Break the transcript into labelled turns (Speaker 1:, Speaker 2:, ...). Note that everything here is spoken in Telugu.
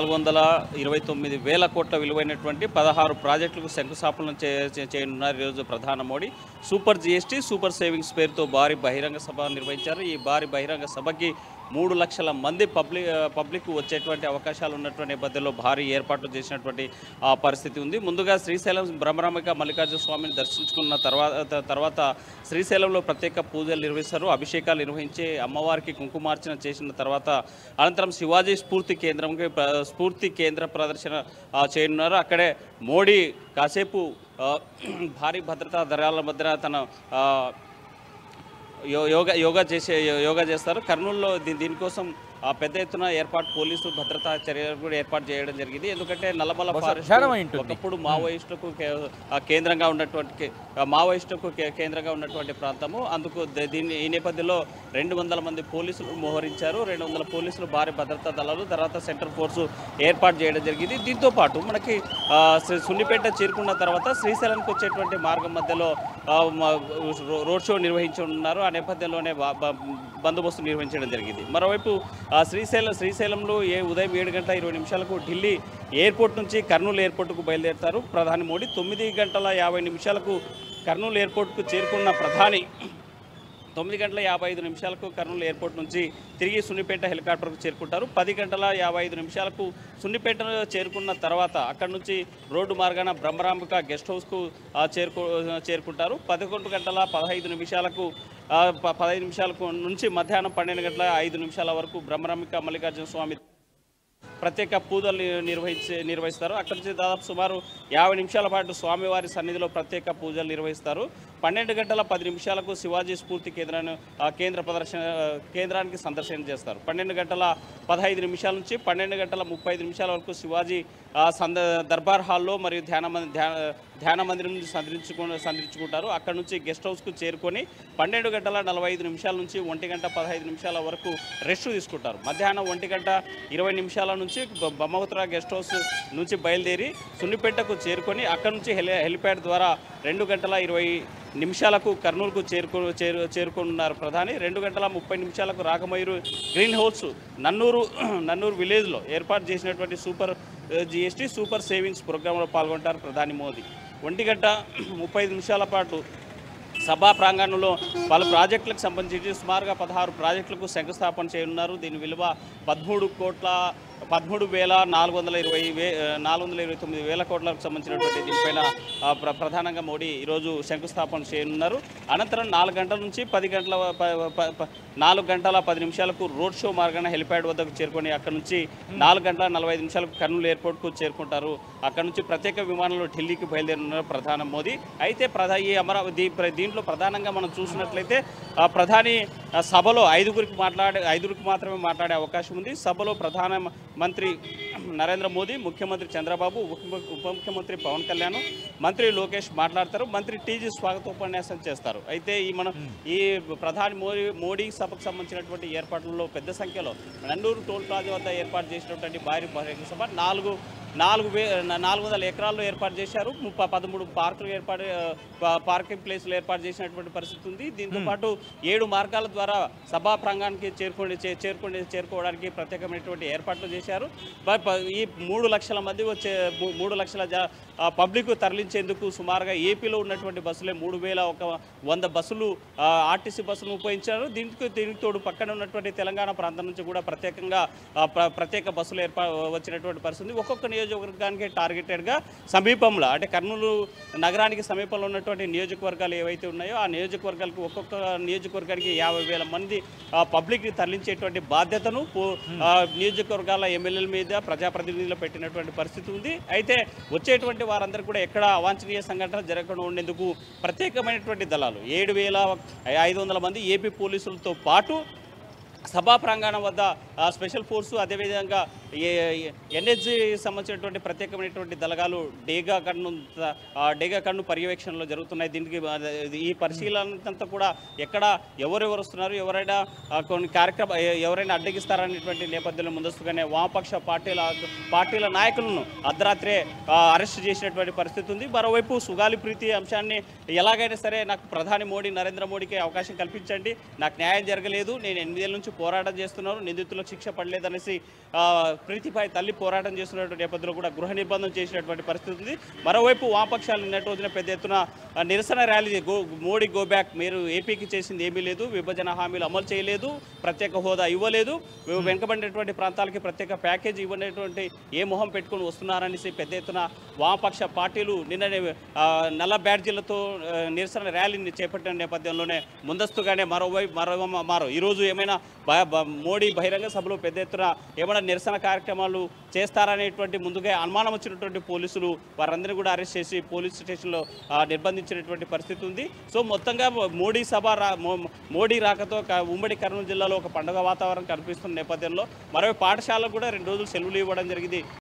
Speaker 1: 429,000 కోట్ల విలువైనటువంటి 16 ప్రాజెక్టులకు శంకుస్థాపన చేయనున్నారు ఈరోజు ప్రధాని Modi. Super GST, super savings పేరుతో భారీ బహిరంగ సభ నిర్వహించారు. ఈ భారీ బహిరంగ సభకి 3 లక్షల మంది పబ్లిక్ వచ్చేటువంటి అవకాశాలు ఉన్నటువంటి నేపథ్యంలో భారీ ఏర్పాట్లు చేసినటువంటి పరిస్థితి ఉంది. ముందుగా శ్రీశైలం బ్రహ్మరాంబిక మల్లికార్జున స్వామిని దర్శించుకున్న తర్వాత శ్రీశైలంలో ప్రత్యేక పూజలు నిర్వహిస్తారు. అభిషేకాలు నిర్వహించి అమ్మవారికి కుంకుమార్చన చేసిన తర్వాత అనంతరం శివాజీ స్ఫూర్తి కేంద్ర ప్రదర్శన చేయనున్నారు. అక్కడే మోడీ కాసేపు భారీ భద్రతా దళాల మధ్య తన యోగా చేస్తారు. కర్నూలులో దీనికోసం పెద్ద ఎత్తున పోలీసు భద్రతా చర్యలు కూడా ఏర్పాటు చేయడం జరిగింది. ఎందుకంటే నల్లమల ఫారెస్ట్ ఒకప్పుడు మావోయిస్టులకు కేంద్రంగా ఉన్నటువంటి ప్రాంతము. అందుకు ఈ నేపథ్యంలో 200 మంది పోలీసులు మోహరించారు. 200 పోలీసులు భారీ భద్రతా దళాలు తర్వాత సెంట్రల్ ఫోర్సు ఏర్పాటు చేయడం జరిగింది. దీంతో పాటు మనకి సున్నిపేట చేరుకున్న తర్వాత శ్రీశైలంకి వచ్చేటువంటి మార్గం మధ్యలో రోడ్ షో నిర్వహించనున్నారు. ఆ నేపథ్యంలోనే బందోబస్తు నిర్వహించడం జరిగింది. మరోవైపు శ్రీశైలంలో ఉదయం 7:20 ఢిల్లీ ఎయిర్పోర్ట్ నుంచి కర్నూలు ఎయిర్పోర్టుకు బయలుదేరుతారు ప్రధాని మోడీ. 9:50 కర్నూలు ఎయిర్పోర్టుకు చేరుకున్న ప్రధాని 9:55 కర్నూలు ఎయిర్పోర్ట్ నుంచి తిరిగి సున్నిపేట హెలికాప్టర్కు చేరుకుంటారు. 10:55 సున్నిపేట చేరుకున్న తర్వాత అక్కడి నుంచి రోడ్డు మార్గాన బ్రహ్మరాంబిక గెస్ట్ హౌస్కు చేరుకుంటారు. 11:15 నుంచి మధ్యాహ్నం 12:05 వరకు బ్రహ్మరాంబిక మల్లికార్జున స్వామి ప్రత్యేక పూజలు నిర్వహిస్తారు. అక్కడి నుంచి దాదాపు సుమారు 50 నిమిషాల పాటు స్వామివారి సన్నిధిలో ప్రత్యేక పూజలు నిర్వహిస్తారు. 12:10 శివాజీ స్ఫూర్తి కేంద్రానికి సందర్శన చేస్తారు. 12:15 నుంచి 12:35 వరకు శివాజీ దర్బార్ హాల్లో మరియు ధ్యాన మందిరం నుంచి సందర్శించుకుంటారు. అక్కడ నుంచి గెస్ట్ హౌస్కు చేరుకొని 12:45 నుంచి 1:15 వరకు రెస్ట్ తీసుకుంటారు. మధ్యాహ్నం 1:20 నుంచి బ్రహ్మపుత్ర గెస్ట్ హౌస్ నుంచి బయలుదేరి సున్నిపేటకు చేరుకొని అక్కడ నుంచి హెలిప్యాడ్ ద్వారా 2:20 కర్నూలుకు చేరుకున్నారు ప్రధాని. 2:30 రాగమయూరు గ్రీన్ హౌస్ నన్నూరు విలేజ్లో ఏర్పాటు చేసినటువంటి సూపర్ జీఎస్టీ సూపర్ సేవింగ్స్ ప్రోగ్రాంలో పాల్గొంటారు ప్రధాని మోదీ. 1:35 పాటు సభా ప్రాంగణంలో పలు ప్రాజెక్టులకు సంబంధించి సుమారుగా 16 ప్రాజెక్టులకు శంకుస్థాపన చేయనున్నారు. దీని విలువ 13,429,000 కోట్లకు సంబంధించినటువంటి దీనిపైన ప్రధానంగా మోడీ ఈరోజు శంకుస్థాపన చేయనున్నారు. అనంతరం 4 గంటల నుంచి 4:10 రోడ్ షో మార్గాన హెలిప్యాడ్ వద్దకు చేరుకొని అక్కడ నుంచి 4:45 కర్నూలు ఎయిర్పోర్ట్కు చేరుకుంటారు. అక్కడ నుంచి ప్రత్యేక విమానంలో ఢిల్లీకి బయలుదేరున్నారు ప్రధాని మోదీ. అయితే దీంట్లో ప్రధానంగా మనం చూసినట్లయితే ప్రధాని సభలో ఐదుగురికి మాత్రమే మాట్లాడే అవకాశం ఉంది. సభలో ప్రధానమంత్రి నరేంద్ర మోదీ, ముఖ్యమంత్రి చంద్రబాబు, ఉప ముఖ్యమంత్రి పవన్ కళ్యాణ్, మంత్రి లోకేష్ మాట్లాడతారు. మంత్రి టీజీ స్వాగతోపన్యాసం చేస్తారు. అయితే ఈ ప్రధాని మోడీ సభకు సంబంధించినటువంటి ఏర్పాట్లలో పెద్ద సంఖ్యలో నన్నూరు టోల్ ప్లాజా వద్ద ఏర్పాటు చేసినటువంటి భారీ బహిరంగ సభ 400 ఎకరాల్లో ఏర్పాటు చేశారు. 13 పార్కింగ్ ప్లేసులు ఏర్పాటు చేసినటువంటి పరిస్థితి ఉంది. దీంతో పాటు 7 మార్గాల ద్వారా సభా ప్రాంగణానికి చేరుకోవడానికి ప్రత్యేకమైనటువంటి ఏర్పాట్లు చేశారు. ఈ 3 లక్షల మంది 3 లక్షల పబ్లిక్ తరలించేందుకు సుమారుగా ఏపీలో ఉన్నటువంటి బస్సులే 3,100 బస్సులు ఆర్టీసీ బస్సులు ఉపయోగించారు. దీనికి తోడు పక్కన ఉన్నటువంటి తెలంగాణ ప్రాంతం నుంచి కూడా ప్రత్యేక బస్సులు వచ్చినటువంటి పరిస్థితి. ఒక్కొక్క నియోజకవర్గానికి టార్గెటెడ్గా సమీపంలో అంటే కర్నూలు నగరానికి సమీపంలో ఉన్నటువంటి నియోజకవర్గాలు ఏవైతే ఉన్నాయో ఆ నియోజకవర్గాలకు ఒక్కొక్క నియోజకవర్గానికి 50,000 మంది పబ్లిక్ని తరలించేటువంటి బాధ్యతను నియోజకవర్గాల ఎమ్మెల్యేల మీద ప్రజాప్రతినిధులు పెట్టినటువంటి పరిస్థితి ఉంది. అయితే వచ్చేటువంటి వారందరూ కూడా ఎక్కడ అవాంఛనీయ సంఘటన జరగకుండా ఉండేందుకు ప్రత్యేకమైనటువంటి దళాలు 7,500 మంది ఏపీ పోలీసులతో పాటు సభా ప్రాంగణం వద్ద స్పెషల్ ఫోర్సు అదేవిధంగా ఎన్హెచ్జి సంబంధించినటువంటి ప్రత్యేకమైనటువంటి దళాలు డేగా కన్ను పర్యవేక్షణలో జరుగుతున్నాయి. దీనికి ఈ పరిశీలనంతా కూడా ఎక్కడ ఎవరెవరు వస్తున్నారు, కొన్ని ఎవరైనా అడ్డగిస్తారనేటువంటి నేపథ్యంలో ముందస్తుగానే వామపక్ష పార్టీల నాయకులను అర్ధరాత్రే అరెస్ట్ చేసినటువంటి పరిస్థితి ఉంది. మరోవైపు సుగాలి ప్రీతి అంశాన్ని ఎలాగైనా సరే నాకు ప్రధాని నరేంద్ర మోడీకి అవకాశం కల్పించండి, నాకు న్యాయం జరగలేదు, నేను 8 ఏళ్ళ నుంచి పోరాటం చేస్తున్నారు. నిందితులకు శిక్ష పడలేదనేసి ప్రీతిపై తల్లి పోరాటం చేస్తున్నటువంటి నేపథ్యంలో కూడా గృహ నిర్బంధం చేసినటువంటి పరిస్థితి ఉంది. మరోవైపు వామపక్షాలు నిన్నటి రోజున పెద్ద ఎత్తున నిరసన ర్యాలీ మోడీ గో బ్యాక్, మీరు ఏపీకి చేసింది ఏమీ లేదు, విభజన హామీలు అమలు చేయలేదు, ప్రత్యేక హోదా ఇవ్వలేదు, వెనుకబడినటువంటి ప్రాంతాలకి ప్రత్యేక ప్యాకేజీ ఇవ్వనటువంటి ఏ మొహం పెట్టుకుని వస్తున్నారనేసి పెద్ద ఎత్తున వామపక్ష పార్టీలు నిన్ననే నల్ల బ్యాడ్జీలతో నిరసన ర్యాలీని చేపట్టిన నేపథ్యంలోనే ముందస్తుగానే మరో ఈరోజు ఏమైనా మోడీ బహిరంగ సభలో పెద్ద ఎత్తున ఏమైనా నిరసన కార్యక్రమాలు చేస్తారనేటువంటి ముందుగా అనుమానం వచ్చినటువంటి పోలీసులు వారందరినీ కూడా అరెస్ట్ చేసి పోలీస్ స్టేషన్లో నిర్బంధించినటువంటి పరిస్థితి ఉంది. సో మొత్తంగా మోడీ రాకతో ఉమ్మడి కర్నూలు జిల్లాలో ఒక పండుగ వాతావరణం కనిపిస్తున్న నేపథ్యంలో మరో పాఠశాలకు కూడా 2 రోజులు సెలవులు ఇవ్వడం జరిగింది.